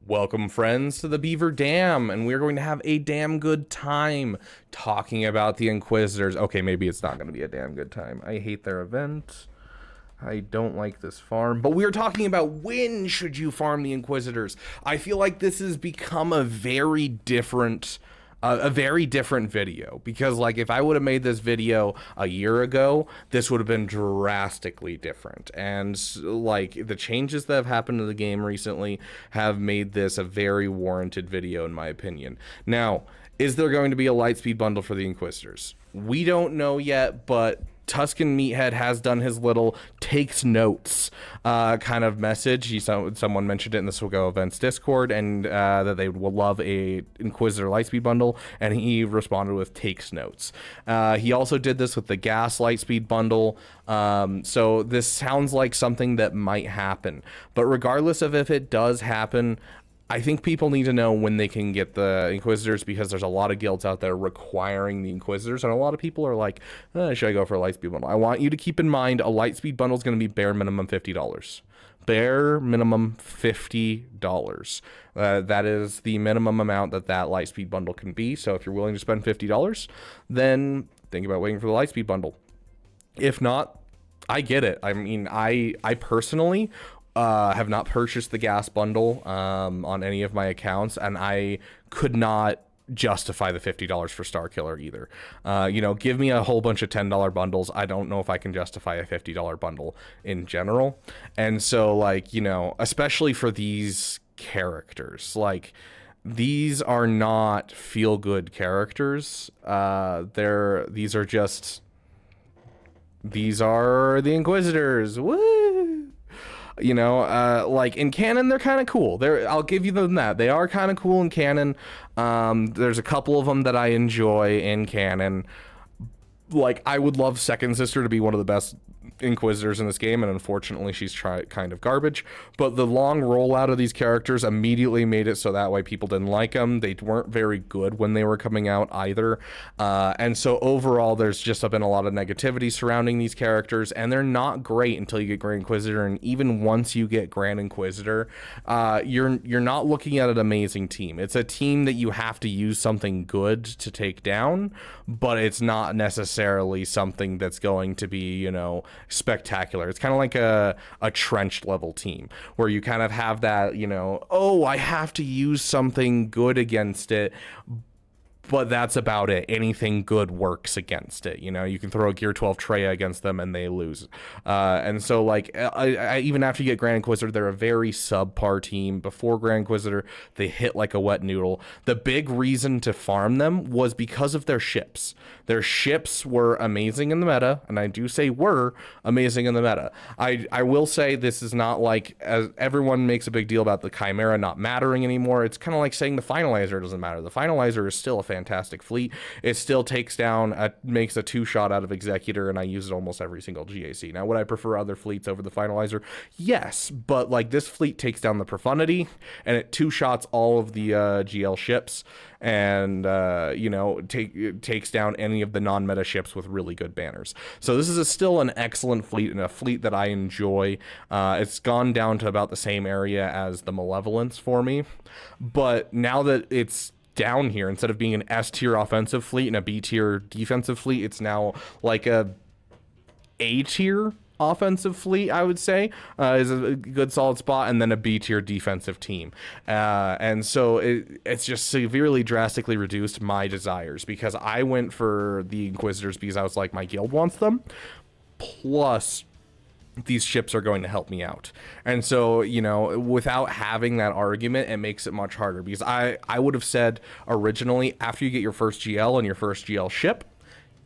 Welcome, friends, to the Beaver Dam, and we're going to have a damn good time talking about the Inquisitors. Okay, maybe it's not going to be a damn good time. I hate their event. I don't like this farm, but we're talking about when should you farm the Inquisitors. I feel like this has become a very different video, because like if I would have made this video a year ago, this would have been drastically different. And like the changes that have happened to the game recently have made this a very warranted video in my opinion. Now, is there going to be a Lightspeed bundle for the Inquisitors? We don't know yet, but Tuscan Meathead has done his little takes notes kind of message. Someone mentioned it in the Swigo Events Discord, and that they would love a Inquisitor Lightspeed bundle, and he responded with takes notes. He also did this with the Gas Lightspeed bundle, so this sounds like something that might happen. But regardless of if it does happen, I think people need to know when they can get the Inquisitors, because there's a lot of guilds out there requiring the Inquisitors, and a lot of people are like, should I go for a Lightspeed bundle? I want you to keep in mind a Lightspeed bundle is going to be bare minimum $50. Bare minimum $50. That is the minimum amount that Lightspeed bundle can be. So if you're willing to spend $50, then think about waiting for the Lightspeed bundle. If not, I get it. I mean, I personally have not purchased the gas bundle on any of my accounts, and I could not justify the $50 for Star Killer either. Give me a whole bunch of $10 bundles. I don't know if I can justify a $50 bundle in general. And so, like, especially for these characters, like, these are not feel-good characters. These are the Inquisitors. Woo! Like in canon, they're kind of cool. I'll give you them that. They are kind of cool in canon. There's a couple of them that I enjoy in canon. Like, I would love Second Sister to be one of the best Inquisitors in this game, and unfortunately she's kind of garbage. But the long rollout of these characters immediately made it so that way people didn't like them. They weren't very good when they were coming out either, and so overall there's just been a lot of negativity surrounding these characters, and they're not great until you get Grand Inquisitor. And even once you get Grand Inquisitor, you're not looking at an amazing team. It's a team that you have to use something good to take down, but it's not necessarily something that's going to be, spectacular. It's kind of like a trenched level team where you kind of have that, I have to use something good against it, but that's about it. Anything good works against it. You can throw a Gear 12 Treya against them and they lose. And so, like, I even after you get Grand Inquisitor, they're a very subpar team. Before Grand Inquisitor, they hit like a wet noodle. The big reason to farm them was because of their ships. Their ships were amazing in the meta, and I do say were amazing in the meta. I will say this is not like, as everyone makes a big deal about the Chimera not mattering anymore. It's kind of like saying the Finalizer doesn't matter. The Finalizer is still a fantastic fleet. It still takes down, makes a 2-shot out of Executor, and I use it almost every single GAC. Now, would I prefer other fleets over the Finalizer? Yes, but like this fleet takes down the Profundity, and it 2-shots all of the GL ships, and takes down any of the non-meta ships with really good banners. So this is still an excellent fleet, and a fleet that I enjoy. It's gone down to about the same area as the Malevolence for me, but now that it's down here, instead of being an S tier offensive fleet and a B tier defensive fleet, it's now like a tier offensive fleet, I would say, is a good solid spot, and then a B tier defensive team. And so it's just severely drastically reduced my desires, because I went for the Inquisitors because I was like, my guild wants them, plus these ships are going to help me out. And so, without having that argument, it makes it much harder, because I would have said originally, after you get your first GL and your first GL ship,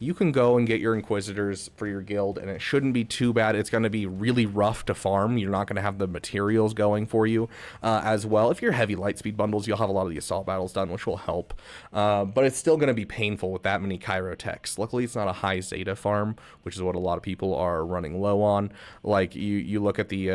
you can go and get your Inquisitors for your guild, and it shouldn't be too bad. It's going to be really rough to farm. You're not going to have the materials going for you as well. If you're heavy Lightspeed bundles, you'll have a lot of the assault battles done, which will help. But it's still going to be painful with that many Chirotechs. Luckily, it's not a high Zeta farm, which is what a lot of people are running low on. Like, you look at the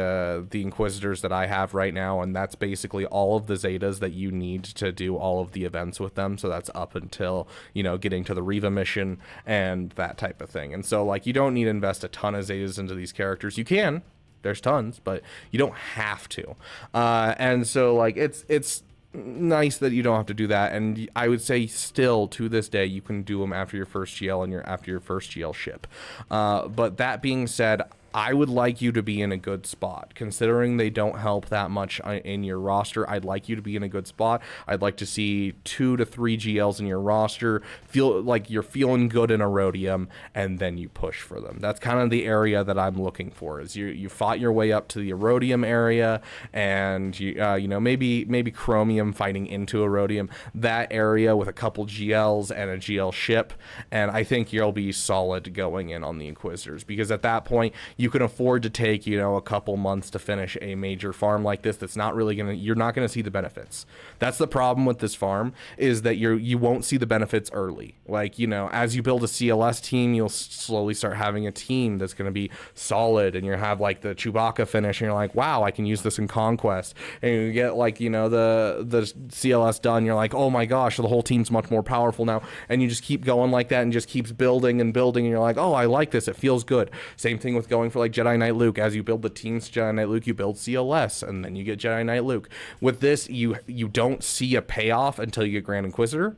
Inquisitors that I have right now, and that's basically all of the Zetas that you need to do all of the events with them. So that's up until, getting to the Riva mission and that type of thing. And so, like, you don't need to invest a ton of Zetas into these characters. You can, There's tons, but you don't have to. And so like it's nice that you don't have to do that. And I would say still to this day you can do them after your first GL and after your first GL ship. But that being said, I would like you to be in a good spot. Considering they don't help that much in your roster, I'd like you to be in a good spot. I'd like to see 2 to 3 GLs in your roster, feel like you're feeling good in Erodium, and then you push for them. That's kind of the area that I'm looking for, is you fought your way up to the Erodium area, and you know, maybe Chromium fighting into Erodium, that area with a couple GLs and a GL ship, and I think you'll be solid going in on the Inquisitors, because at that point you can afford to take, you know, a couple months to finish a major farm like this. That's not really you're not gonna see the benefits. That's the problem with this farm, is that you won't see the benefits early. Like, you know, as you build a CLS team, you'll slowly start having a team that's gonna be solid, and you have like the Chewbacca finish, and you're like, wow, I can use this in Conquest, and you get like, you know, the CLS done, you're like, oh my gosh, the whole team's much more powerful now, and you just keep going like that and just keeps building and building, and you're like, oh, I like this, it feels good. Same thing with going for like Jedi Knight Luke. As you build the teams Jedi Knight Luke, you build CLS, and then you get Jedi Knight Luke. With this, you don't see a payoff until you get Grand Inquisitor,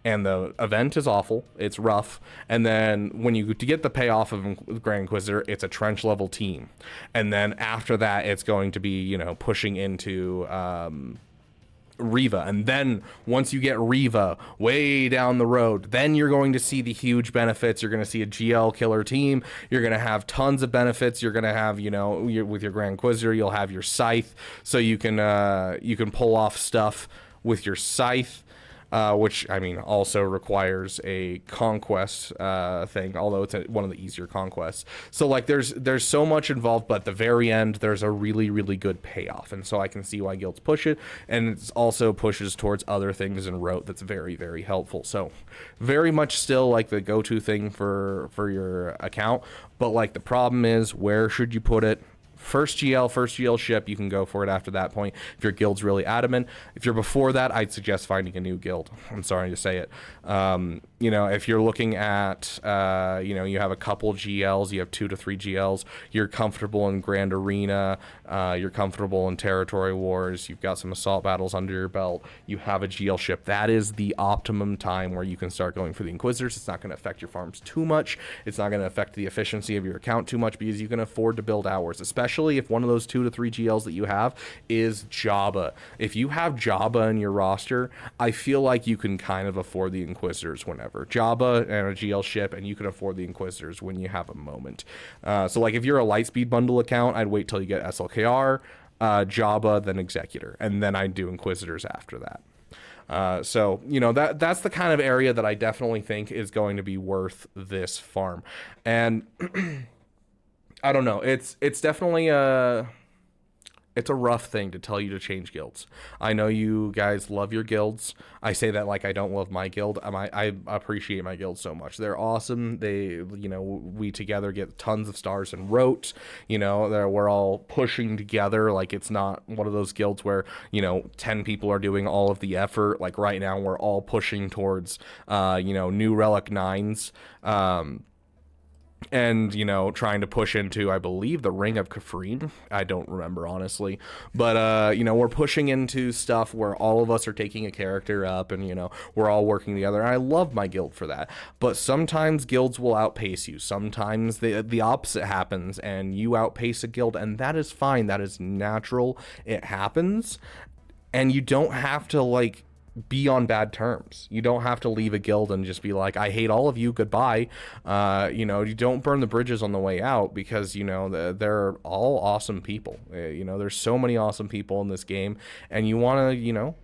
and the event is awful, it's rough, and then when you get the payoff of Grand Inquisitor, it's a trench level team, and then after that it's going to be, you know, pushing into Riva, and then once you get Riva way down the road, then you're going to see the huge benefits. You're going to see a GL killer team, you're going to have tons of benefits. You're going to have, you know, with your Grand Inquisitor, you'll have your scythe, so you can pull off stuff with your scythe, which, I mean, also requires a conquest thing, although it's one of the easier conquests. So like there's so much involved, but at the very end there's a really, really good payoff, and so I can see why guilds push it, and it also pushes towards other things in Rote that's very, very helpful. So very much still like the go-to thing for your account, but like the problem is, where should you put it? First GL ship, you can go for it after that point if your guild's really adamant. If you're before that, I'd suggest finding a new guild. I'm sorry to say it. You know, if you're looking at, you know, you have a couple GLs, you have 2 to 3 GLs, you're comfortable in Grand Arena, you're comfortable in Territory Wars, you've got some assault battles under your belt, you have a GL ship, that is the optimum time where you can start going for the Inquisitors. It's not going to affect your farms too much. It's not going to affect the efficiency of your account too much, because you can afford to build hours, especially if one of those 2 to 3 GLs that you have is Jabba. If you have Jabba in your roster, I feel like you can kind of afford the Inquisitors whenever. Jabba and a GL ship, and you can afford the Inquisitors when you have a moment. So like if you're a Lightspeed bundle account, I'd wait till you get SLKR, Jabba, then Executor, and then I'd do Inquisitors after that. So, you know, that's the kind of area that I definitely think is going to be worth this farm. And I don't know, it's definitely it's a rough thing to tell you to change guilds. I know you guys love your guilds. I say that like I don't love my guild. I appreciate my guild so much. They're awesome. They, you know, we together get tons of stars in Rote. You know, we're all pushing together. Like, it's not one of those guilds where, you know, 10 people are doing all of the effort. Like right now we're all pushing towards, you know, new Relic 9s. And, you know, trying to push into, I believe, the Ring of Kafrene. I don't remember, honestly. But, you know, we're pushing into stuff where all of us are taking a character up, and, you know, we're all working together. And I love my guild for that. But sometimes guilds will outpace you. Sometimes the opposite happens, and you outpace a guild, and that is fine. That is natural. It happens. And you don't have to, like, be on bad terms. You don't have to leave a guild and just be like, I hate all of you, goodbye. You know, you don't burn the bridges on the way out, because, you know, they're all awesome people. You know, there's so many awesome people in this game, and you want to, you know,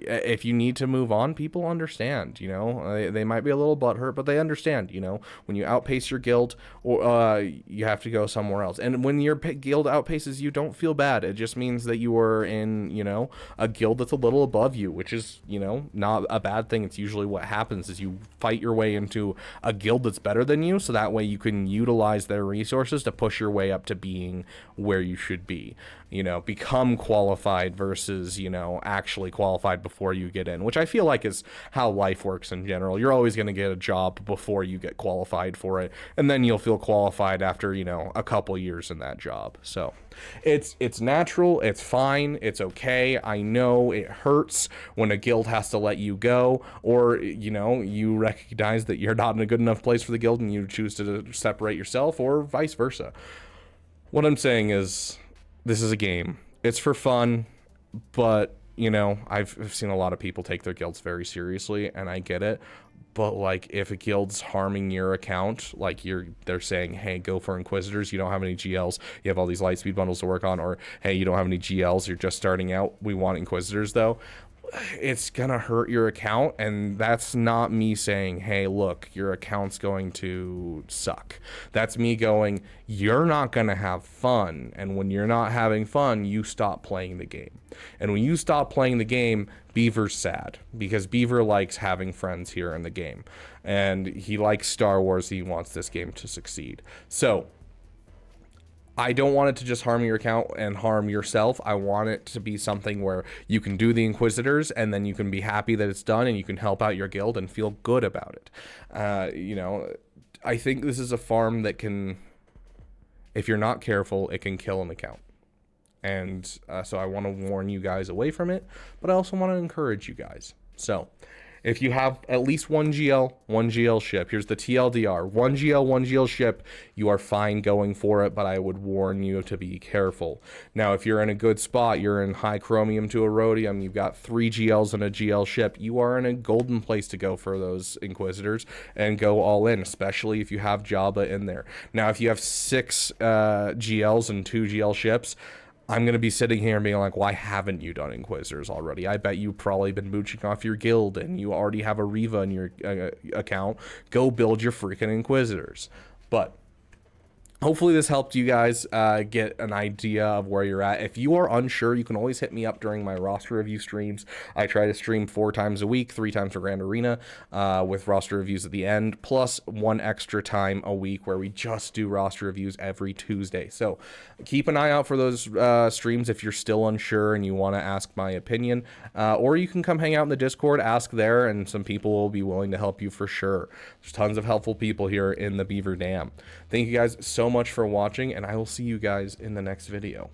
if you need to move on, people understand. You know, they might be a little butthurt, but they understand. You know, when you outpace your guild, or you have to go somewhere else. And when your guild outpaces you, don't feel bad. It just means that you are in, you know, a guild that's a little above you, which is, you know, not a bad thing. It's usually what happens is you fight your way into a guild that's better than you, so that way you can utilize their resources to push your way up to being where you should be. You know, become qualified versus, you know, actually qualified before you get in, which I feel like is how life works in general. You're always going to get a job before you get qualified for it, and then you'll feel qualified after, you know, a couple years in that job. So it's natural, it's fine, it's okay. I know it hurts when a guild has to let you go, or, you know, you recognize that you're not in a good enough place for the guild and you choose to separate yourself, or vice versa. What I'm saying is, this is a game. It's for fun, but, you know, I've seen a lot of people take their guilds very seriously, and I get it. But, like, if a guild's harming your account, like, they're saying, hey, go for Inquisitors, you don't have any GLs, you have all these Lightspeed bundles to work on, or, hey, you don't have any GLs, you're just starting out, we want Inquisitors, though. It's gonna hurt your account, and that's not me saying, hey, look, your account's going to suck. That's me going, you're not gonna have fun, and when you're not having fun, you stop playing the game. And when you stop playing the game, Beaver's sad, because Beaver likes having friends here in the game, and he likes Star Wars. He wants this game to succeed. So I don't want it to just harm your account and harm yourself. I want it to be something where you can do the Inquisitors, and then you can be happy that it's done, and you can help out your guild and feel good about it. You know, I think this is a farm that can, if you're not careful, it can kill an account. And so I want to warn you guys away from it, but I also want to encourage you guys. So if you have at least one GL ship, here's the TLDR, one GL ship, you are fine going for it, but I would warn you to be careful. Now, if you're in a good spot, you're in high chromium to erodium, you've got 3 GLs and a GL ship, you are in a golden place to go for those Inquisitors and go all in, especially if you have Jabba in there. Now, if you have 6 GLs and 2 GL ships, I'm going to be sitting here and being like, why haven't you done Inquisitors already? I bet you've probably been mooching off your guild and you already have a Riva in your account. Go build your freaking Inquisitors. But hopefully this helped you guys get an idea of where you're at. If you are unsure, you can always hit me up during my roster review streams. I try to stream 4 times a week, 3 times for Grand Arena, with roster reviews at the end, plus 1 extra time a week where we just do roster reviews every Tuesday. So keep an eye out for those streams if you're still unsure and you want to ask my opinion. Or you can come hang out in the Discord, ask there, and some people will be willing to help you for sure. There's tons of helpful people here in the Beaver Dam. Thank you guys so much for watching, and I will see you guys in the next video.